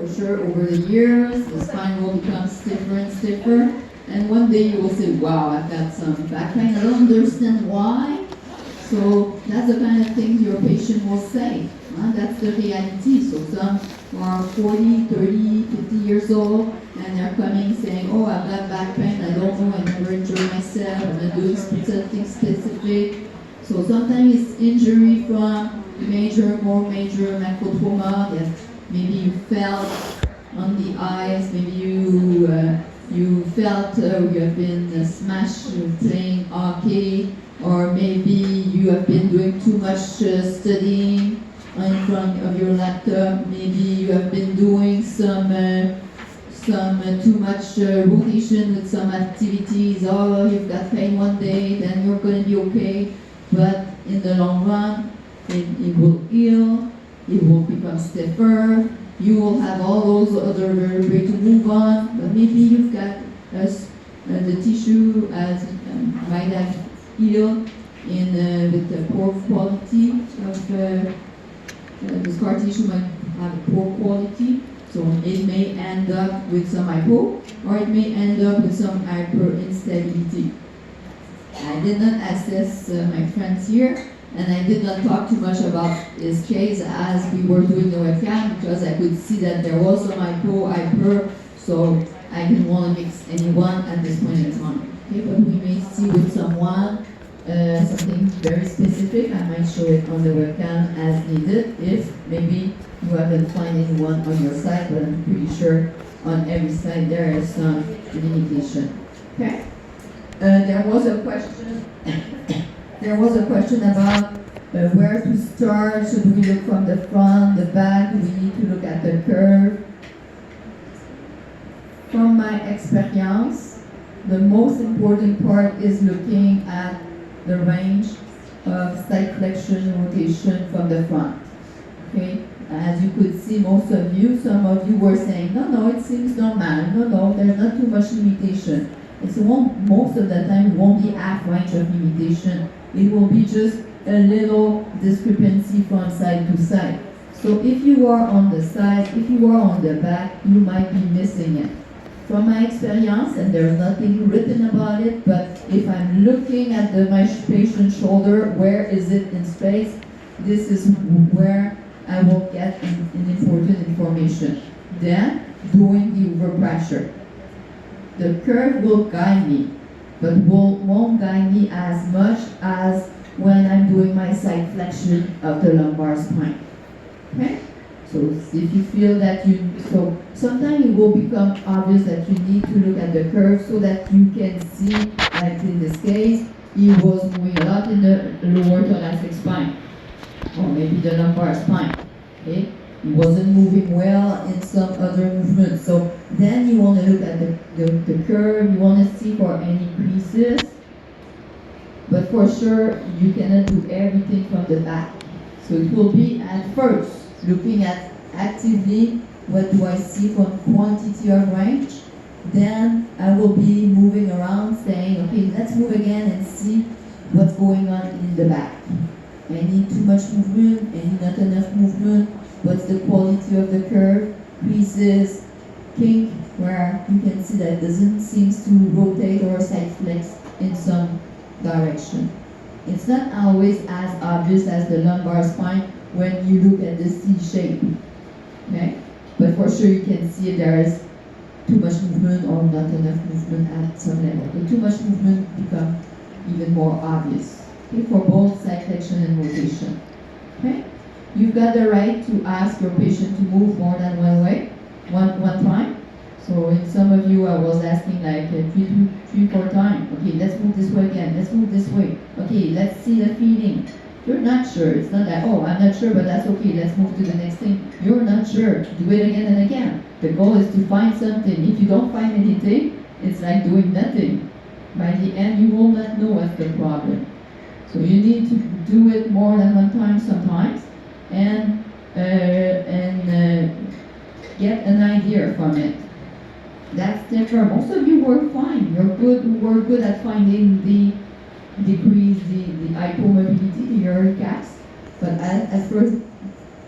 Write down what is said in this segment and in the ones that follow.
for sure, over the years, the spine will become stiffer and stiffer. And one day you will say, wow, I've got some back pain. I don't understand why. So that's the kind of things your patient will say. That's the reality. So some are 40, 30, 50 years old, and they're coming saying, oh, I've got back pain. I don't know. I never injured myself. I'm not doing something specific. So sometimes it's injury from more major macrotrauma. Yes, maybe you fell on the ice. Maybe you felt you have been smashed playing hockey, or maybe you have been doing too much studying in front of your laptop. Maybe you have been doing some too much rotation with some activities. Oh, you've got pain one day, then you're going to be okay. But in the long run, it will heal, it will become stiffer, you will have all those other vertebrae to move on, but maybe you've got the tissue might have healed with the poor quality of the scar tissue might have a poor quality, so it may end up with some hypo, or it may end up with some hyper instability. I did not assess my friends here, and I did not talk too much about his case as we were doing the webcam, because I could see that there was some hyper, so I didn't want to mix anyone at this point in time. Okay, but we may see with someone something very specific. I might show it on the webcam as needed, if maybe you haven't found anyone on your side, but I'm pretty sure on every side there is some limitation. Okay. There was a question. There was a question about where to start. Should we look from the front, the back? Do we need to look at the curve? From my experience, the most important part is looking at the range of side flexion rotation from the front. Okay, as you could see, most of you, some of you were saying, no, it seems normal. No, there's not too much limitation. It's most of the time it won't be half range of limitation. It will be just a little discrepancy from side to side. So if you are on the side, if you are on the back, you might be missing it. From my experience, and there's nothing written about it, but if I'm looking at my patient's shoulder, where is it in space? This is where I will get an important information. Then, doing the overpressure. The curve will guide me, but won't guide me as much as when I'm doing my side flexion of the lumbar spine. Okay? So if you feel that so sometimes it will become obvious that you need to look at the curve so that you can see, like in this case, he was moving a lot in the lower thoracic spine, or maybe the lumbar spine. Okay? He wasn't moving well in some other movements. So then you want to look at the curve, you want to see for any creases. But for sure, you cannot do everything from the back. So it will be at first looking at actively what do I see from quantity of range. Then I will be moving around saying, okay, let's move again and see what's going on in the back. Any too much movement, any not enough movement. What's the quality of the curve, creases, kink, where you can see that it doesn't seem to rotate or side flex in some direction. It's not always as obvious as the lumbar spine when you look at the C shape. Okay? But for sure you can see if there is too much movement or not enough movement at some level. The too much movement become even more obvious. Okay? For both side flexion and rotation. Okay? You've got the right to ask your patient to move more than one way, one time. So in some of you, I was asking like 3, 4 times. Okay, let's move this way again. Let's move this way. Okay, let's see the feeling. You're not sure. It's not that, oh, I'm not sure, but that's okay. Let's move to the next thing. You're not sure. Do it again and again. The goal is to find something. If you don't find anything, it's like doing nothing. By the end, you will not know what's the problem. So you need to do it more than one time sometimes. And get an idea from it. That's different. Most of you were fine. We're good at finding the decrease, the hypomobility, the uric gas. But at first,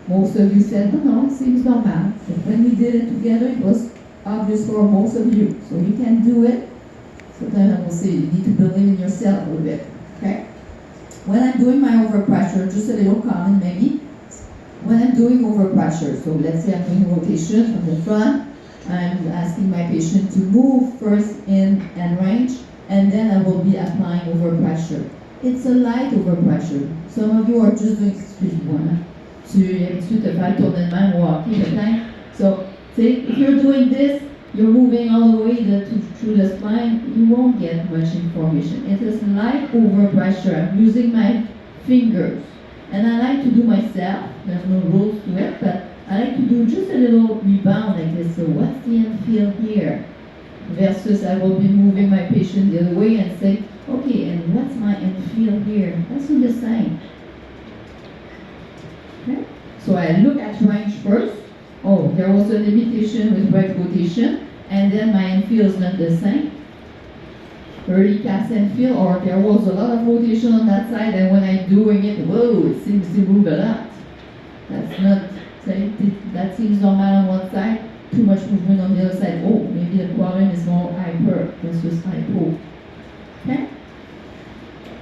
Most of you said, no, it seems normal. But when we did it together, it was obvious for most of you. So you can do it. So then I will say you need to believe in yourself a little bit. Okay? When I'm doing my overpressure, just a little comment maybe. When I'm doing overpressure, so let's say I'm doing rotation from the front, I'm asking my patient to move first in and range, and then I will be applying overpressure. It's a light overpressure. Some of you are just doing, excuse-moi, tu es habitué de faire le tournement au hockey, le plein. So, if you're doing this, you're moving all the way through the spine, you won't get much information. It is light overpressure. I'm using my fingers. And I like to do myself, there's no rules to it, but I like to do just a little rebound like this. So what's the end feel here? Versus I will be moving my patient the other way and say, okay, and what's my end feel here? Let's do the same. Okay? So I look at range first. Oh, there was a limitation with right rotation, and then my end feel is not the same. Early cast end feel, or there was a lot of rotation on that side, and when I'm doing it, whoa, it seems to move a lot. That's not, that seems normal on one side, too much movement on the other side. Oh, maybe the problem is more hyper versus hypo. Okay?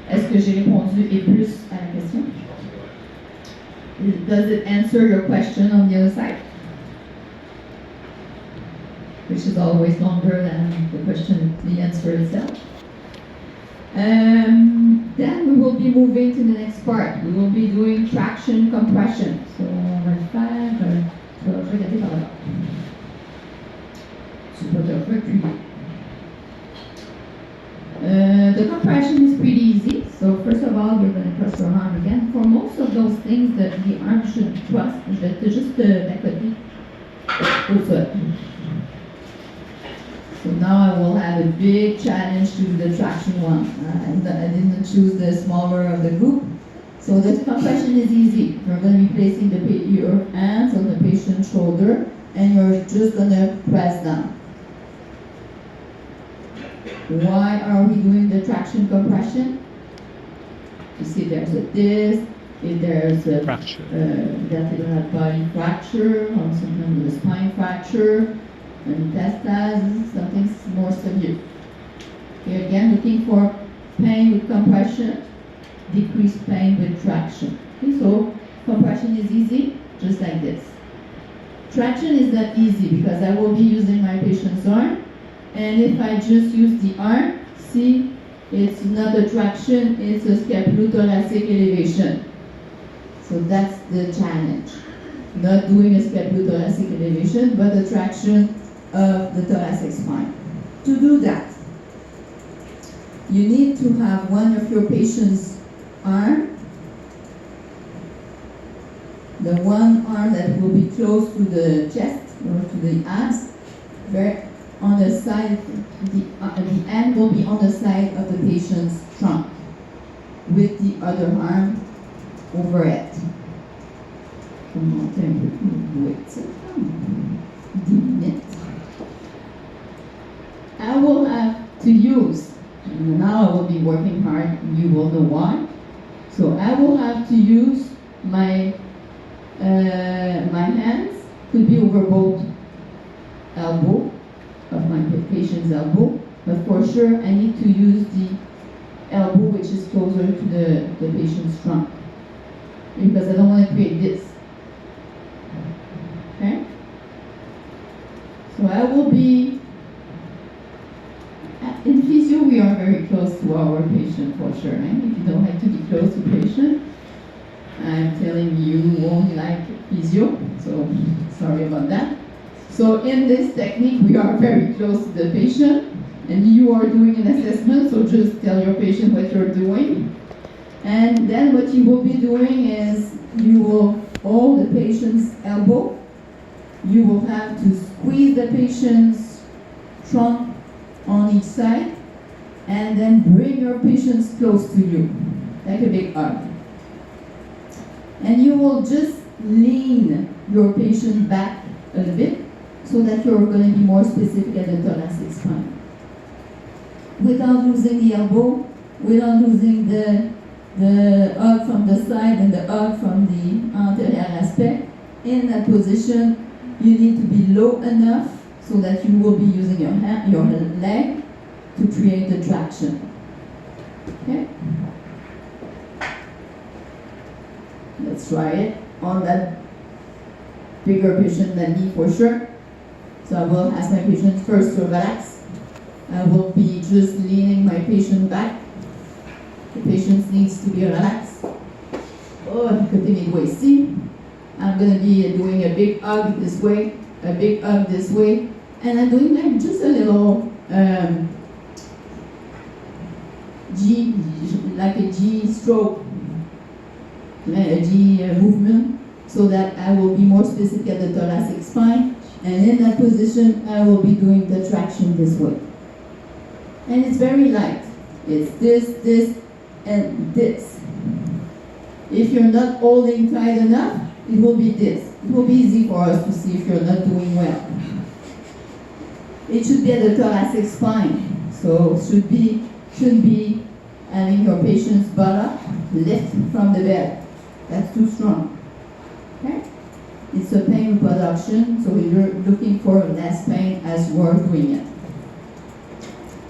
Est-ce que j'ai répondu et plus à la question? Does it answer your question on the other side? Which is always longer than the question, the answer itself. Then we will be moving to the next part. We will be doing traction compression. So on va le faire, tu vas regarder par là. Tu peux te reculer. The compression is pretty easy. So first of all, you're going to cross your arm again. For most of those things that the arm should cross, just d'à côté au sol. So now I will have a big challenge to the traction one. I didn't choose the smaller of the group. So the compression is easy. You're going to be placing your hands on the patient's shoulder and you're just going to press down. Why are we doing the traction compression? You see there's a disc, if there's a fracture, body fracture, or sometimes a spine fracture, metastasis, something more severe. Here again, looking for pain with compression, decreased pain with traction. Okay, so compression is easy, just like this. Traction is not easy because I will be using my patient's arm, and if I just use the arm, see, it's not a traction, it's a scapulothoracic elevation. So that's the challenge. Not doing a scapulothoracic elevation, but the traction of the thoracic spine. To do that, you need to have one of your patient's arm, the one arm that will be close to the chest or to the abs, on the side, the end will be on the side of the patient's trunk, with the other arm over it. I will have to use, now I will be working hard, you will know why. So I will have to use my hands, could be over both elbow, of my patient's elbow, but for sure I need to use the elbow which is closer to the patient's trunk, because I don't want to create this. Okay? So I will be, in physio we are very close to our patient for sure. Right? If you don't like to be close to patient, I'm telling you, you won't like physio, so sorry about that. So in this technique, we are very close to the patient, and you are doing an assessment, so just tell your patient what you're doing. And then what you will be doing is you will hold the patient's elbow, you will have to squeeze the patient's trunk on each side, and then bring your patients close to you, like a big hug. And you will just lean your patient back a little bit, so that you're going to be more specific at the thoracic spine. Without losing the elbow, without losing the hug from the side and the hug from the anterior aspect, in that position, you need to be low enough so that you will be using your hand, your leg to create the traction. Okay? Let's try it on that bigger patient than me for sure. So I will ask my patient first to relax. I will be just leaning my patient back. The patient needs to be relaxed. Oh, côté mes doigts ici. I'm going to be doing a big hug this way, a big hug this way, and I'm doing like just a little G, like a G stroke, a G movement, so that I will be more specific at the thoracic spine. And in that position, I will be doing the traction this way. And it's very light. It's this, and this. If you're not holding tight enough, it will be this. It will be easy for us to see if you're not doing well. It should be at the thoracic spine. So shouldn't be having your patient's buttock lift from the bed. That's too strong. Okay? It's a pain reproduction, so we're looking for less pain as we're doing it.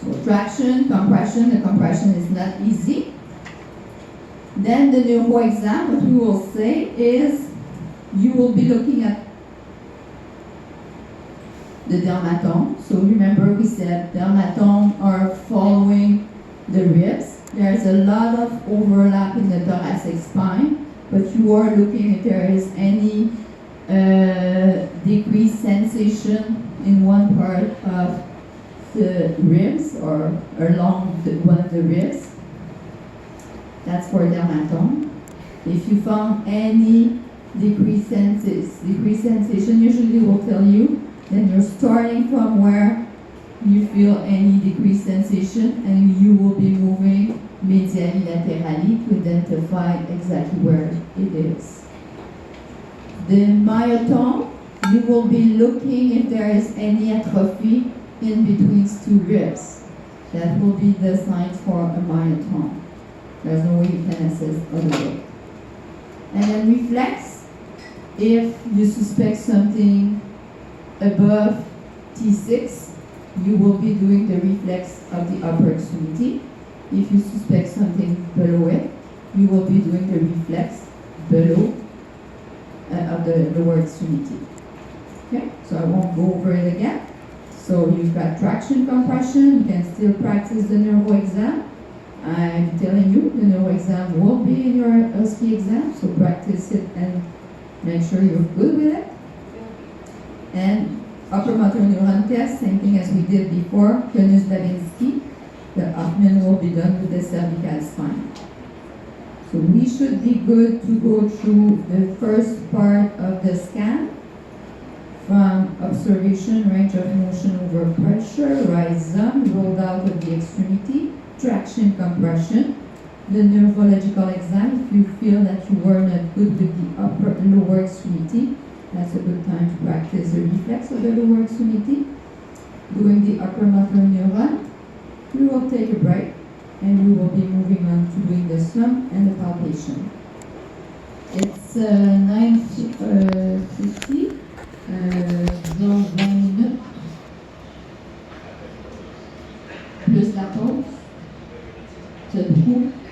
So traction, compression. The compression is not easy. Then the neuro exam, what we will say is you will be looking at the dermatome. So remember we said dermatome are following the ribs. There's a lot of overlap in the thoracic spine, but you are looking if there is any decreased sensation in one part of the ribs or along one of the ribs. That's for dermatome. If you found any decreased sensation usually will tell you then you're starting from where you feel any decreased sensation and you will be moving medially laterally to identify exactly where it is. The myotome, you will be looking if there is any atrophy in between two ribs. That will be the signs for a myotome. There's no way you can assess other way. And then reflex, if you suspect something above T6, you will be doing the reflex of the upper extremity. If you suspect something below it, you will be doing the reflex below of the lower extremity. Okay, so I won't go over it again. So you've got traction, compression. You can still practice the neuro exam. I'm telling you, the neuro exam will be in your ski exam, so practice it and make sure you're good with it. And upper motor neuron test, same thing as we did before, Knus-Babinski. The Hoffman will be done with the cervical spine. So we should be good to go through the first part of the scan, from observation, range of motion over pressure, rhizome, rolled out of the extremity, traction, compression, the neurological exam. If you feel that you were not good with the upper lower extremity, that's a good time to practice the reflex of the lower extremity. Doing the upper motor neuron, we will take a break and we will be moving on to doing the slump and the palpation. It's 9:50.